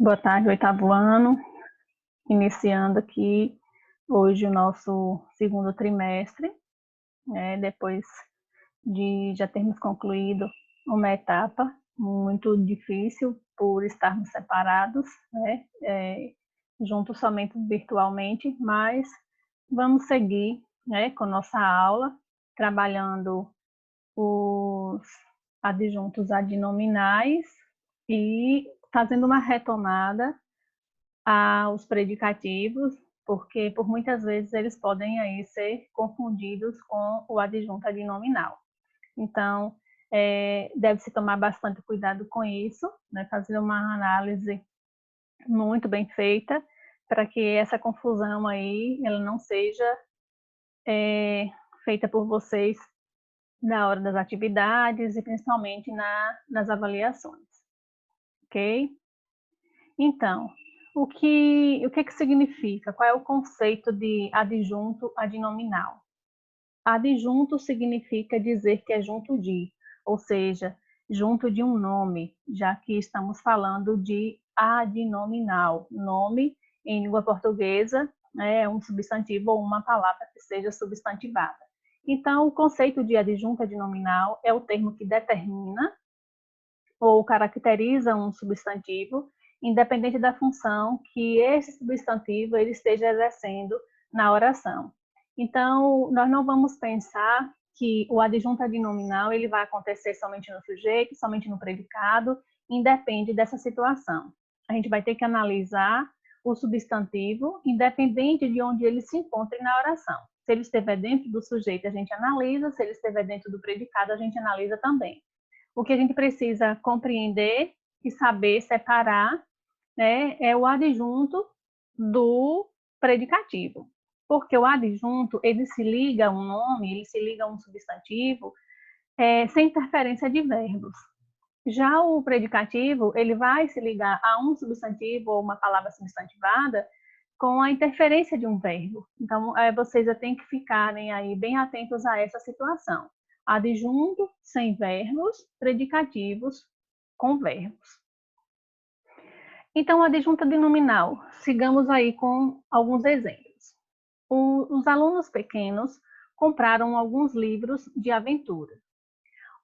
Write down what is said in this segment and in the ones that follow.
Boa tarde, oitavo ano, iniciando aqui hoje o nosso segundo trimestre, né, depois de já termos concluído uma etapa muito difícil por estarmos separados, né, juntos somente virtualmente, mas vamos seguir, né, com nossa aula, trabalhando os adjuntos adnominais e fazendo uma retomada aos predicativos, porque por muitas vezes eles podem aí ser confundidos com o adjunto adnominal. Então, deve-se tomar bastante cuidado com isso, né? Fazer uma análise muito bem feita, para que essa confusão aí ela não seja feita por vocês na hora das atividades e principalmente nas avaliações, ok? Então, o que significa? Qual é o conceito de adjunto adnominal? Adjunto significa dizer que é junto de, ou seja, junto de um nome, já que estamos falando de adnominal. Nome, em língua portuguesa, é um substantivo ou uma palavra que seja substantivada. Então, o conceito de adjunto adnominal é o termo que determina ou caracteriza um substantivo, independente da função que esse substantivo ele esteja exercendo na oração. Então, nós não vamos pensar que o adjunto adnominal ele vai acontecer somente no sujeito, somente no predicado, independe dessa situação. A gente vai ter que analisar o substantivo, independente de onde ele se encontre na oração. Se ele estiver dentro do sujeito, a gente analisa, se ele estiver dentro do predicado, a gente analisa também. O que a gente precisa compreender e saber separar, né, é o adjunto do predicativo. Porque o adjunto, ele se liga a um nome, ele se liga a um substantivo, sem interferência de verbos. Já o predicativo, ele vai se ligar a um substantivo ou uma palavra substantivada com a interferência de um verbo. Então, vocês já têm que ficarem aí bem atentos a essa situação. Adjunto sem verbos, predicativos com verbos. Então, o adjunto adnominal, sigamos aí com alguns exemplos. Os alunos pequenos compraram alguns livros de aventura.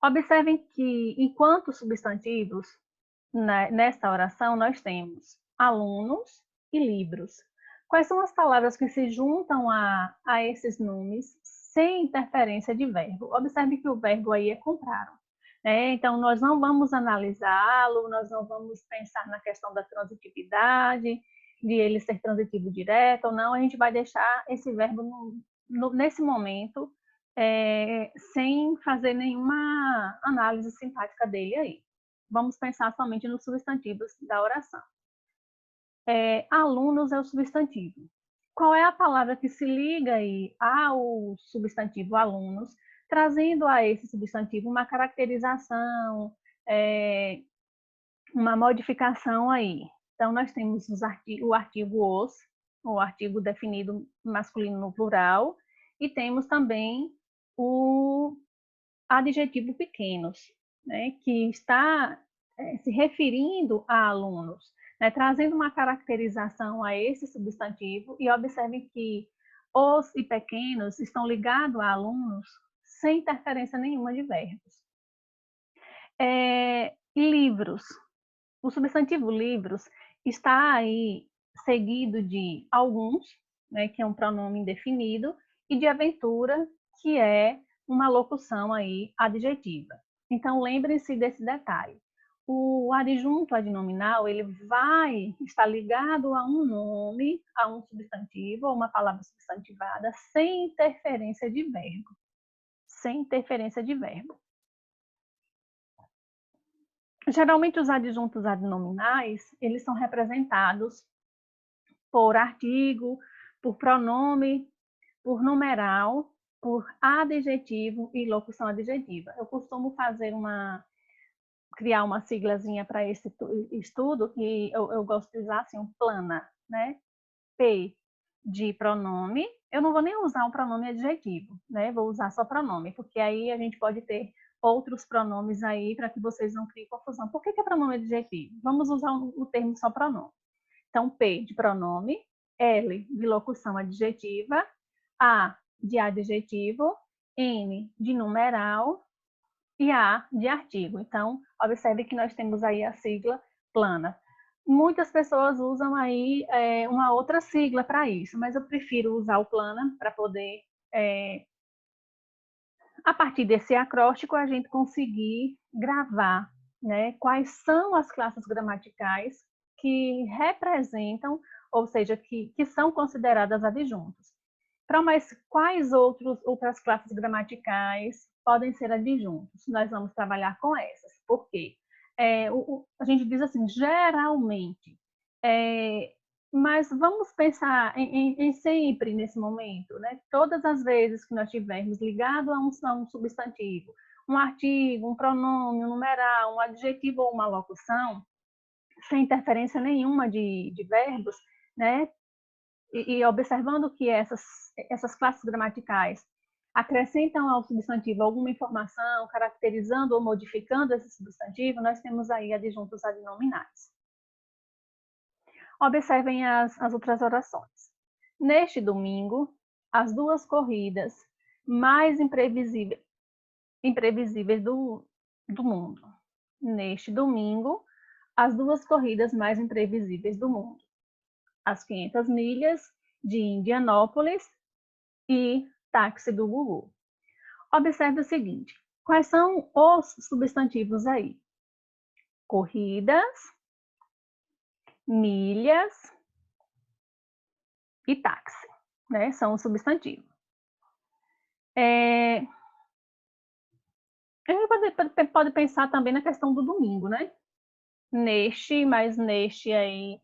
Observem que, enquanto substantivos, nesta oração, nós temos alunos e livros. Quais são as palavras que se juntam a esses nomes sem interferência de verbo? Observe que o verbo aí é compraram. Então, nós não vamos analisá-lo, nós não vamos pensar na questão da transitividade, de ele ser transitivo direto ou não, a gente vai deixar esse verbo nesse momento sem fazer nenhuma análise sintática dele aí. Vamos pensar somente nos substantivos da oração. Alunos é o substantivo. Qual é a palavra que se liga aí ao substantivo alunos, trazendo a esse substantivo uma caracterização, uma modificação aí? Então, nós temos o artigo os, o artigo definido masculino no plural, e temos também o adjetivo pequenos, né, que está se referindo a alunos, né, trazendo uma caracterização a esse substantivo, e observem que os e pequenos estão ligados a alunos sem interferência nenhuma de verbos. Livros. O substantivo livros está aí seguido de alguns, né, que é um pronome indefinido, e de aventura, que é uma locução aí adjetiva. Então, lembrem-se desse detalhe. O adjunto adnominal, ele vai estar ligado a um nome, a um substantivo, ou uma palavra substantivada, sem interferência de verbo. Sem interferência de verbo. Geralmente, os adjuntos adnominais, eles são representados por artigo, por pronome, por numeral, por adjetivo e locução adjetiva. Eu costumo criar uma siglazinha para esse estudo, que eu gosto de usar assim, um plana, né? P de pronome, eu não vou nem usar um pronome adjetivo, né? Vou usar só pronome, porque aí a gente pode ter outros pronomes aí para que vocês não criem confusão. Por que é pronome adjetivo? Vamos usar o termo só pronome. Então, P de pronome, L de locução adjetiva, A de adjetivo, N de numeral e A de artigo. Então, observe que nós temos aí a sigla plana. Muitas pessoas usam aí uma outra sigla para isso, mas eu prefiro usar o plana para poder, a partir desse acróstico, a gente conseguir gravar, né, quais são as classes gramaticais que representam, ou seja, que são consideradas adjuntos. Para mais quais outras classes gramaticais podem ser adjuntos? Nós vamos trabalhar com essas. Por quê? A gente diz assim, geralmente, mas vamos pensar em sempre nesse momento, né? Todas as vezes que nós tivermos ligado a um substantivo, um artigo, um pronome, um numeral, um adjetivo ou uma locução, sem interferência nenhuma de verbos, né? E observando que essas classes gramaticais acrescentam ao substantivo alguma informação, caracterizando ou modificando esse substantivo, nós temos aí adjuntos adnominais. Observem as outras orações. Neste domingo, as duas corridas mais imprevisíveis do mundo. Neste domingo, as duas corridas mais imprevisíveis do mundo. As 500 milhas de Indianópolis e táxi do Gugu. Observe o seguinte, quais são os substantivos aí? Corridas, milhas e táxi, né? São os substantivos. A gente pode pensar também na questão do domingo, né? Neste, mas neste aí,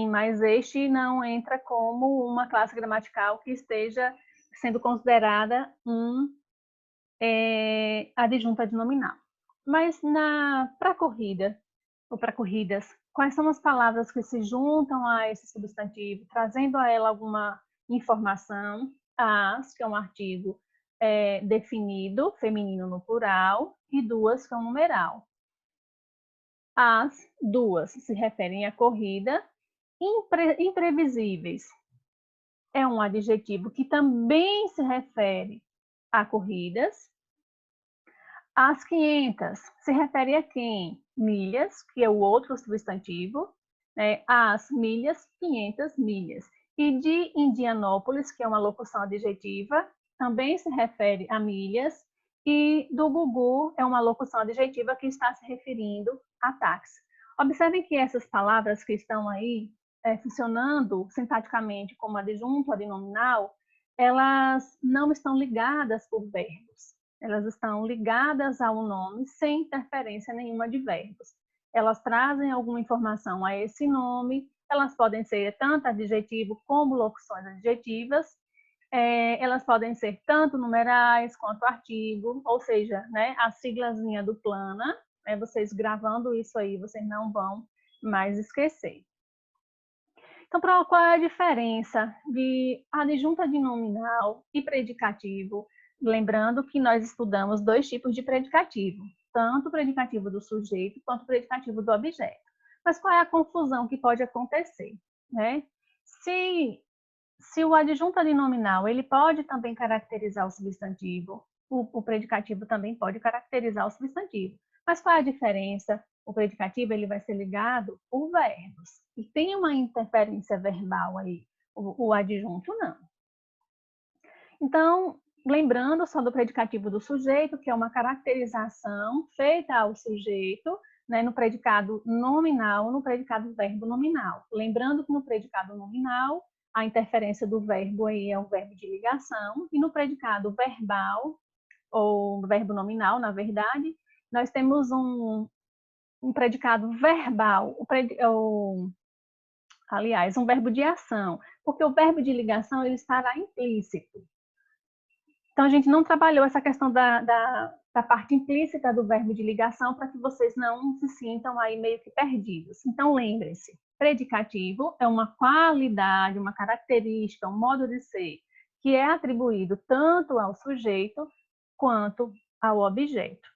mas este não entra como uma classe gramatical que esteja sendo considerada adjunto adnominal. Mas para corrida, ou para corridas, quais são as palavras que se juntam a esse substantivo, trazendo a ela alguma informação? As, que é um artigo definido, feminino no plural, e duas, que é um numeral. As duas se referem à corrida. Imprevisíveis é um adjetivo que também se refere a corridas. As 500 se refere a quem? Milhas, que é o outro substantivo. As milhas, 500 milhas. E de Indianópolis, que é uma locução adjetiva, também se refere a milhas. E do Gugu é uma locução adjetiva que está se referindo a táxi. Observem que essas palavras que estão aí funcionando sintaticamente como adjunto adnominal, elas não estão ligadas por verbos. Elas estão ligadas ao nome sem interferência nenhuma de verbos. Elas trazem alguma informação a esse nome, elas podem ser tanto adjetivo como locuções adjetivas, elas podem ser tanto numerais quanto artigo, ou seja, né, a siglazinha do plana, vocês gravando isso aí, vocês não vão mais esquecer. Então, qual é a diferença de adjunto adnominal e predicativo? Lembrando que nós estudamos dois tipos de predicativo, tanto o predicativo do sujeito quanto o predicativo do objeto. Mas qual é a confusão que pode acontecer, né? Se o adjunto adnominal, ele pode também caracterizar o substantivo, o predicativo também pode caracterizar o substantivo. Mas qual é a diferença? O predicativo ele vai ser ligado por verbos. E tem uma interferência verbal aí. O adjunto não. Então, lembrando só do predicativo do sujeito, que é uma caracterização feita ao sujeito, né, no predicado nominal, no predicado verbo nominal. Lembrando que no predicado nominal, a interferência do verbo aí é o verbo de ligação, e no predicado verbal, ou verbo nominal, na verdade, nós temos um predicado verbal, aliás, um verbo de ação, porque o verbo de ligação ele estará implícito. Então, a gente não trabalhou essa questão da parte implícita do verbo de ligação para que vocês não se sintam aí meio que perdidos. Então, lembrem-se, predicativo é uma qualidade, uma característica, um modo de ser que é atribuído tanto ao sujeito quanto ao objeto,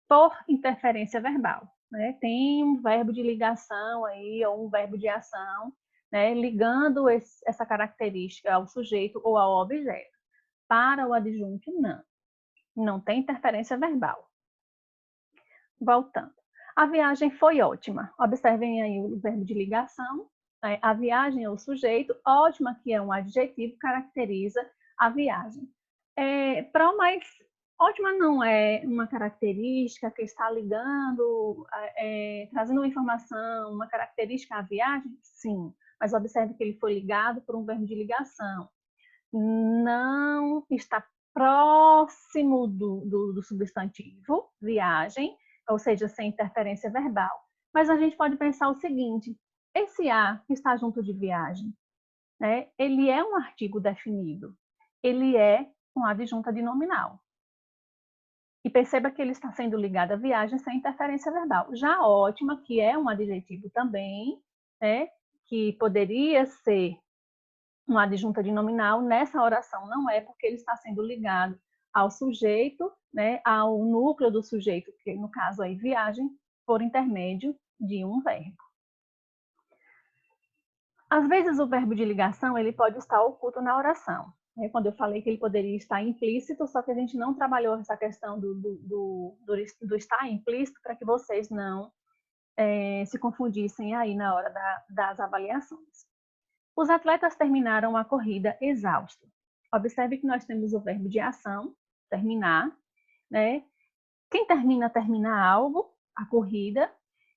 por interferência verbal, né? Tem um verbo de ligação aí, ou um verbo de ação, né? Ligando essa característica ao sujeito ou ao objeto. Para o adjunto, não. Não tem interferência verbal. Voltando. A viagem foi ótima. Observem aí o verbo de ligação. Né? A viagem é o sujeito. Ótima, que é um adjetivo, caracteriza a viagem. Mais ótima não é uma característica que está ligando, trazendo uma informação, uma característica à viagem? Sim. Mas observe que ele foi ligado por um verbo de ligação. Não está próximo do substantivo, viagem, ou seja, sem interferência verbal. Mas a gente pode pensar o seguinte, esse a que está junto de viagem, né, ele é um artigo definido, ele é um adjunto adnominal. E perceba que ele está sendo ligado à viagem sem interferência verbal. Já ótima, que é um adjetivo também, né, que poderia ser um adjunto adnominal, nessa oração não é, porque ele está sendo ligado ao sujeito, né, ao núcleo do sujeito, que no caso aí viagem, por intermédio de um verbo. Às vezes o verbo de ligação ele pode estar oculto na oração. Quando eu falei que ele poderia estar implícito, só que a gente não trabalhou essa questão do estar implícito para que vocês não se confundissem aí na hora das avaliações. Os atletas terminaram a corrida exaustos. Observe que nós temos o verbo de ação, terminar, né? Quem termina algo, a corrida.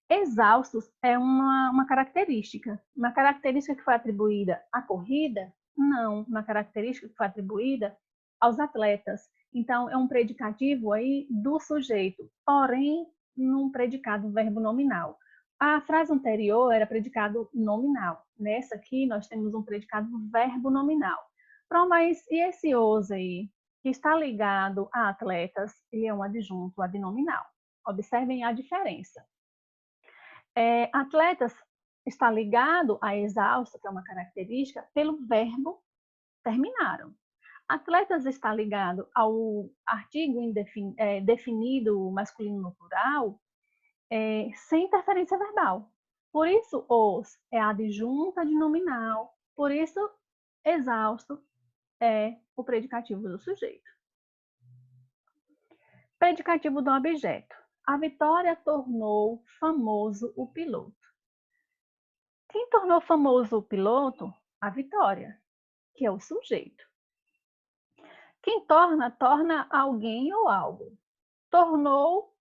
Exaustos é uma característica. Uma característica que foi atribuída à corrida? Não, uma característica que foi atribuída aos atletas. Então, é um predicativo aí do sujeito, porém, num predicado verbo nominal. A frase anterior era predicado nominal. Nessa aqui, nós temos um predicado verbo nominal. Pronto, mas e esse os aí, que está ligado a atletas, ele é um adjunto adnominal. Observem a diferença. Atletas está ligado a exausto, que é uma característica, pelo verbo terminaram. Atletas está ligado ao artigo definido masculino no plural, sem interferência verbal. Por isso, os é adjunto adnominal, por isso, exausto é o predicativo do sujeito. Predicativo do objeto. A vitória tornou famoso o piloto. Quem tornou famoso o piloto? A vitória, que é o sujeito. Quem torna alguém ou algo. Tornou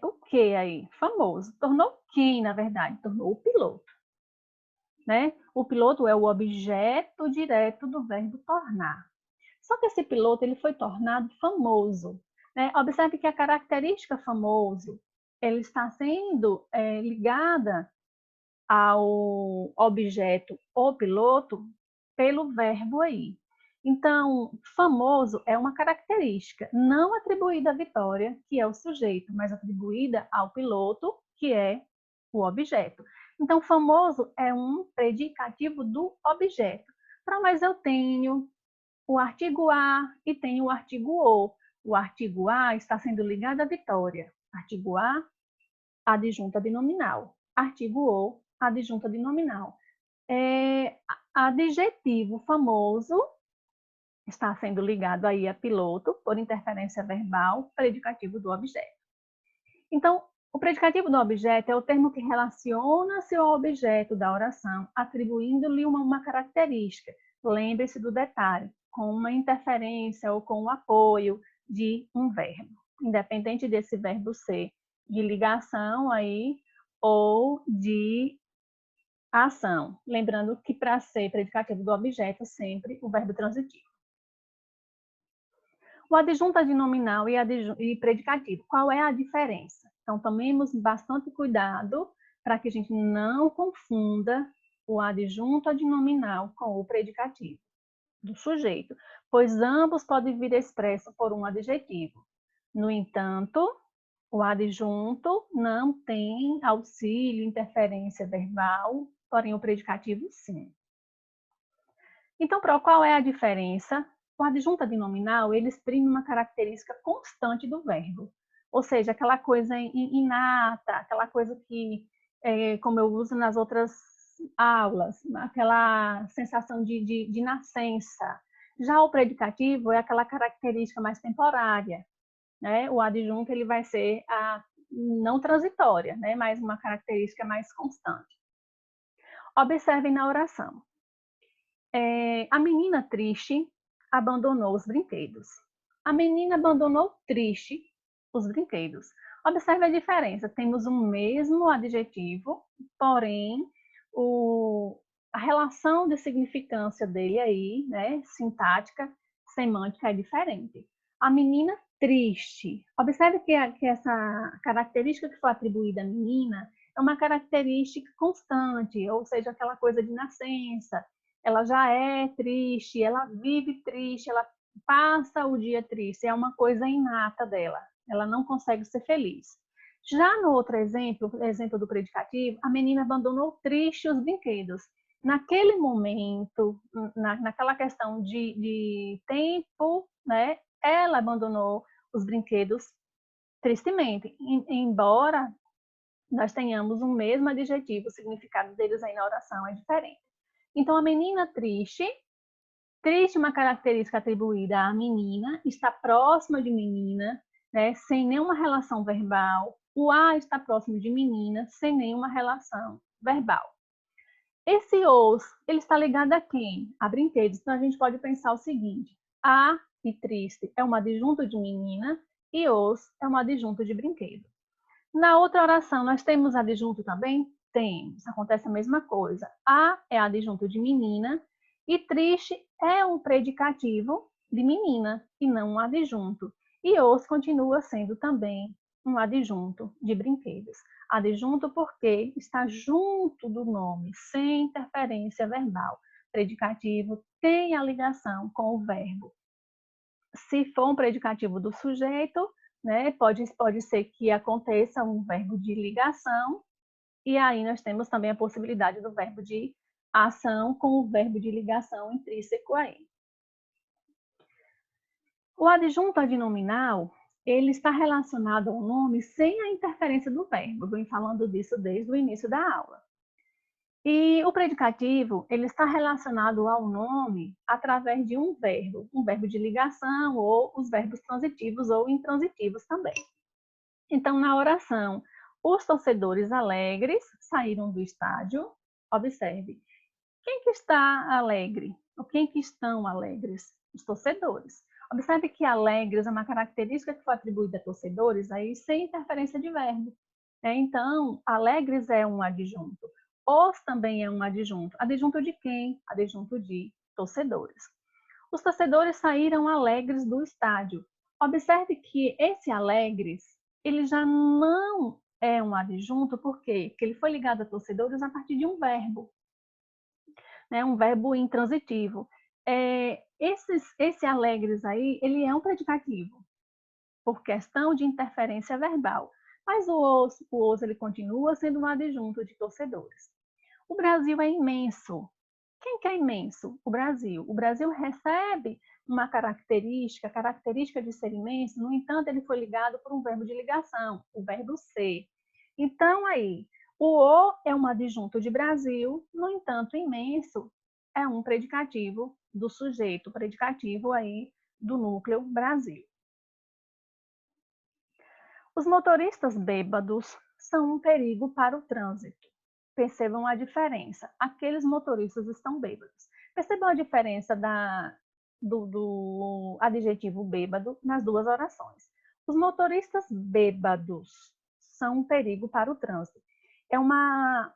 o que aí? Famoso. Tornou quem, na verdade? Tornou o piloto. Né? O piloto é o objeto direto do verbo tornar. Só que esse piloto ele foi tornado famoso. Né? Observe que a característica famoso ele está sendo ligada ao objeto o piloto pelo verbo aí. Então, famoso é uma característica não atribuída à Vitória, que é o sujeito, mas atribuída ao piloto, que é o objeto. Então, famoso é um predicativo do objeto. Mas eu tenho o artigo a e tenho o artigo o. O artigo a está sendo ligado à Vitória. Artigo a, adjunta binominal. Artigo o, adjunta binominal. Adjetivo famoso está sendo ligado aí a piloto por interferência verbal, predicativo do objeto. Então, o predicativo do objeto é o termo que relaciona-se ao objeto da oração, atribuindo-lhe uma característica. Lembre-se do detalhe, com uma interferência ou com o apoio de um verbo, independente desse verbo ser de ligação aí ou de ação. Lembrando que para ser predicativo do objeto, sempre o verbo transitivo. O adjunto adnominal e predicativo, qual é a diferença? Então, tomemos bastante cuidado para que a gente não confunda o adjunto adnominal com o predicativo do sujeito, pois ambos podem vir expressos por um adjetivo. No entanto, o adjunto não tem auxílio, interferência verbal, porém o predicativo sim. Então, qual é a diferença O adjunto adnominal, ele exprime uma característica constante do verbo, ou seja, aquela coisa inata, aquela coisa que, como eu uso nas outras aulas, aquela sensação de nascença. Já o predicativo é aquela característica mais temporária, né? O adjunto ele vai ser a não transitória, né? Mas uma característica mais constante. Observem na oração. A menina triste abandonou os brinquedos. A menina abandonou triste os brinquedos. Observe a diferença. Temos o mesmo adjetivo, porém, a relação de significância dele aí, né, sintática, semântica, é diferente. A menina triste. Observe que essa característica que foi atribuída à menina é uma característica constante, ou seja, aquela coisa de nascença. Ela já é triste, ela vive triste, ela passa o dia triste, é uma coisa inata dela, ela não consegue ser feliz. Já no outro exemplo, exemplo do predicativo, a menina abandonou triste os brinquedos. Naquele momento, naquela questão de tempo, né, ela abandonou os brinquedos tristemente, embora nós tenhamos o mesmo adjetivo, o significado deles aí na oração é diferente. Então, a menina triste, triste é uma característica atribuída à menina, está próxima de menina, né, sem nenhuma relação verbal. O a está próximo de menina, sem nenhuma relação verbal. Esse os, ele está ligado a quem? A brinquedos. Então, a gente pode pensar o seguinte: a e triste é um adjunto de menina e os é um adjunto de brinquedo. Na outra oração, nós temos adjunto também? Temos. Acontece a mesma coisa. A é adjunto de menina e triste é um predicativo de menina e não um adjunto. E os continua sendo também um adjunto de brinquedos. Adjunto porque está junto do nome, sem interferência verbal. Predicativo tem a ligação com o verbo. Se for um predicativo do sujeito, né, pode ser que aconteça um verbo de ligação, e aí nós temos também a possibilidade do verbo de ação com o verbo de ligação intrínseco a ele. O adjunto adnominal, ele está relacionado ao nome sem a interferência do verbo. Eu venho falando disso desde o início da aula. E o predicativo, ele está relacionado ao nome através de um verbo de ligação ou os verbos transitivos ou intransitivos também. Então, na oração, os torcedores alegres saíram do estádio. Observe, quem que está alegre? Ou quem que estão alegres? Os torcedores. Observe que alegres é uma característica que foi atribuída a torcedores aí sem interferência de verbo. Então, alegres é um adjunto. Os também é um adjunto. Adjunto de quem? Adjunto de torcedores. Os torcedores saíram alegres do estádio. Observe que esse alegres, ele já não é um adjunto, por quê? Porque ele foi ligado a torcedores a partir de um verbo, né? Um verbo intransitivo. Esse alegres aí, ele é um predicativo, por questão de interferência verbal. Mas o os ele continua sendo um adjunto de torcedores. O Brasil é imenso. Quem que é imenso? O Brasil. O Brasil recebe uma característica de ser imenso, no entanto, ele foi ligado por um verbo de ligação, o verbo ser. Então, aí, o é um adjunto de Brasil, no entanto, imenso é um predicativo do sujeito, predicativo aí do núcleo Brasil. Os motoristas bêbados são um perigo para o trânsito. Percebam a diferença. Aqueles motoristas estão bêbados. Percebam a diferença do adjetivo bêbado nas duas orações. Os motoristas bêbados são um perigo para o trânsito. É uma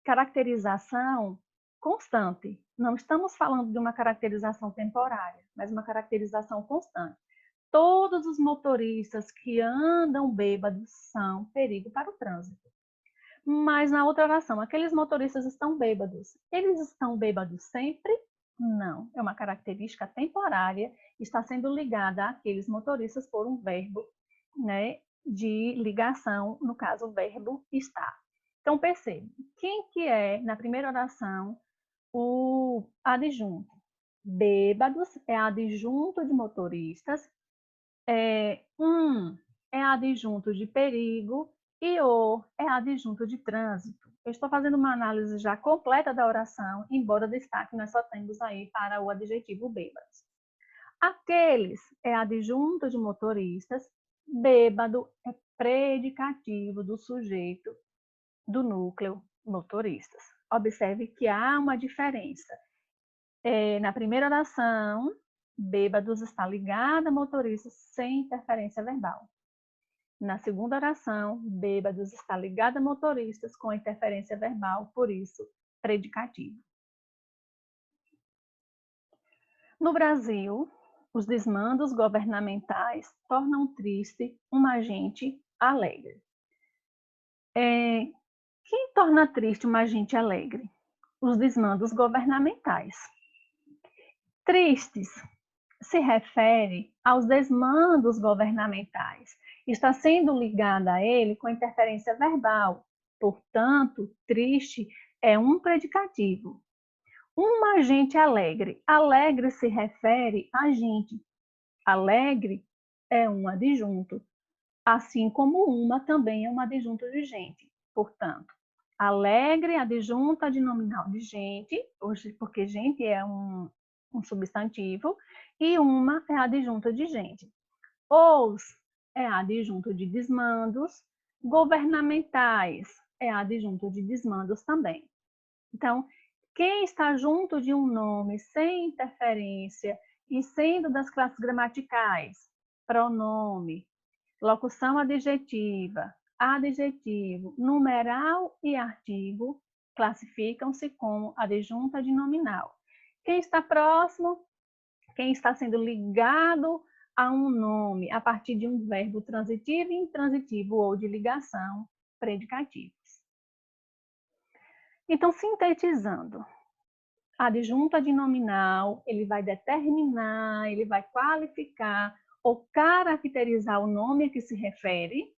caracterização constante. Não estamos falando de uma caracterização temporária, mas uma caracterização constante. Todos os motoristas que andam bêbados são perigo para o trânsito. Mas na outra oração, aqueles motoristas estão bêbados. Eles estão bêbados sempre? Não. É uma característica temporária, está sendo ligada àqueles motoristas por um verbo, né, de ligação, no caso, o verbo estar. Então, perceba, quem que é, na primeira oração, o adjunto? Bêbados é adjunto de motoristas. É adjunto de perigo e o é adjunto de trânsito. Eu estou fazendo uma análise já completa da oração, embora destaque nós só temos aí para o adjetivo bêbados. Aqueles é adjunto de motoristas, bêbado é predicativo do sujeito do núcleo motoristas. Observe que há uma diferença. Na primeira oração, bêbados está ligado a motoristas sem interferência verbal. Na segunda oração, bêbados está ligado a motoristas com interferência verbal, por isso, predicativo. No Brasil, os desmandos governamentais tornam triste uma gente alegre. Quem torna triste uma gente alegre? Os desmandos governamentais. Tristes se refere aos desmandos governamentais. Está sendo ligada a ele com interferência verbal. Portanto, triste é um predicativo. Uma gente alegre. Alegre se refere a gente. Alegre é um adjunto, assim como uma também é um adjunto de gente. Portanto, alegre é adjunto adnominal de gente, porque gente é um substantivo, e uma é adjunto de gente. Os é adjunto de desmandos, governamentais é adjunto de desmandos também. Então, quem está junto de um nome sem interferência e sendo das classes gramaticais, pronome, locução adjetiva, adjetivo, numeral e artigo, classificam-se como adjunto adnominal. Quem está próximo, quem está sendo ligado a um nome a partir de um verbo transitivo e intransitivo ou de ligação, predicativos. Então, sintetizando, adjunto adnominal, ele vai determinar, ele vai qualificar ou caracterizar o nome a que se refere.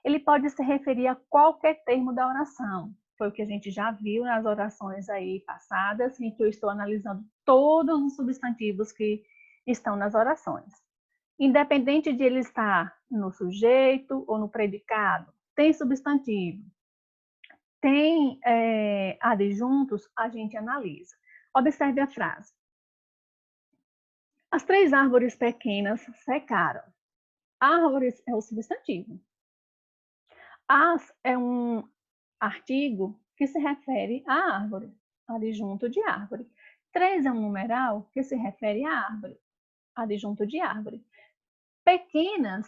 Ele pode se referir a qualquer termo da oração. Foi o que a gente já viu nas orações aí passadas, em que eu estou analisando todos os substantivos que estão nas orações. Independente de ele estar no sujeito ou no predicado, tem substantivo, tem adjuntos, a gente analisa. Observe a frase. As 3 árvores pequenas secaram. Árvores é o substantivo. As é um artigo que se refere à árvore, adjunto de árvore. 3 é um numeral que se refere à árvore, adjunto de árvore. Pequenas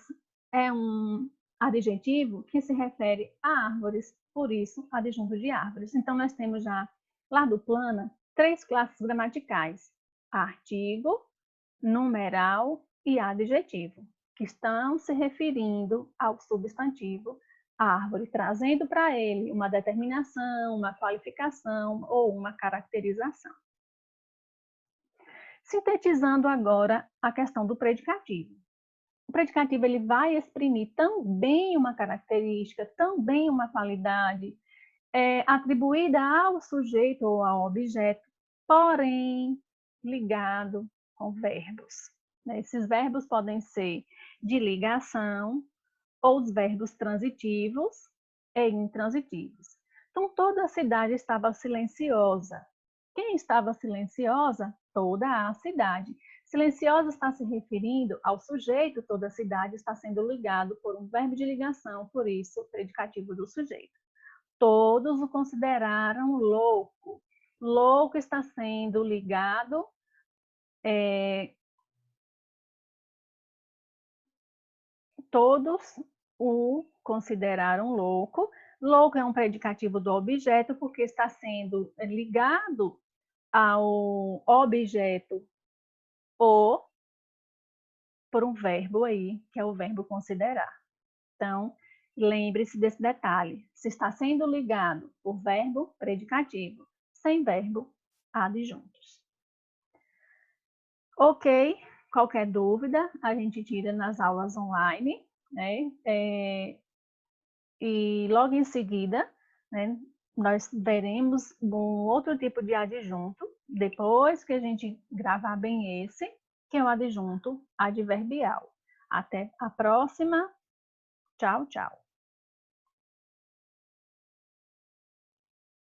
é um adjetivo que se refere a árvores, por isso, adjunto de árvores. Então, nós temos já, lá do plana, 3 classes gramaticais: artigo, numeral e adjetivo, que estão se referindo ao substantivo árvore, trazendo para ele uma determinação, uma qualificação ou uma caracterização. Sintetizando agora a questão do predicativo. O predicativo ele vai exprimir também uma característica, também uma qualidade atribuída ao sujeito ou ao objeto, porém ligado com verbos. Esses verbos podem ser de ligação ou os verbos transitivos e intransitivos. Então, toda a cidade estava silenciosa. Quem estava silenciosa? Toda a cidade. Silenciosa está se referindo ao sujeito, toda a cidade está sendo ligado por um verbo de ligação, por isso, predicativo do sujeito. Todos o consideraram louco. Louco está sendo ligado todos o consideraram louco. Louco é um predicativo do objeto porque está sendo ligado ao objeto ou por um verbo aí, que é o verbo considerar. Então, lembre-se desse detalhe. Se está sendo ligado por verbo, predicativo. Sem verbo, adjuntos. Ok, qualquer dúvida, a gente tira nas aulas online, né? E logo em seguida, né, nós veremos um outro tipo de adjunto, depois que a gente gravar bem esse, que é o adjunto adverbial. Até a próxima. Tchau, tchau.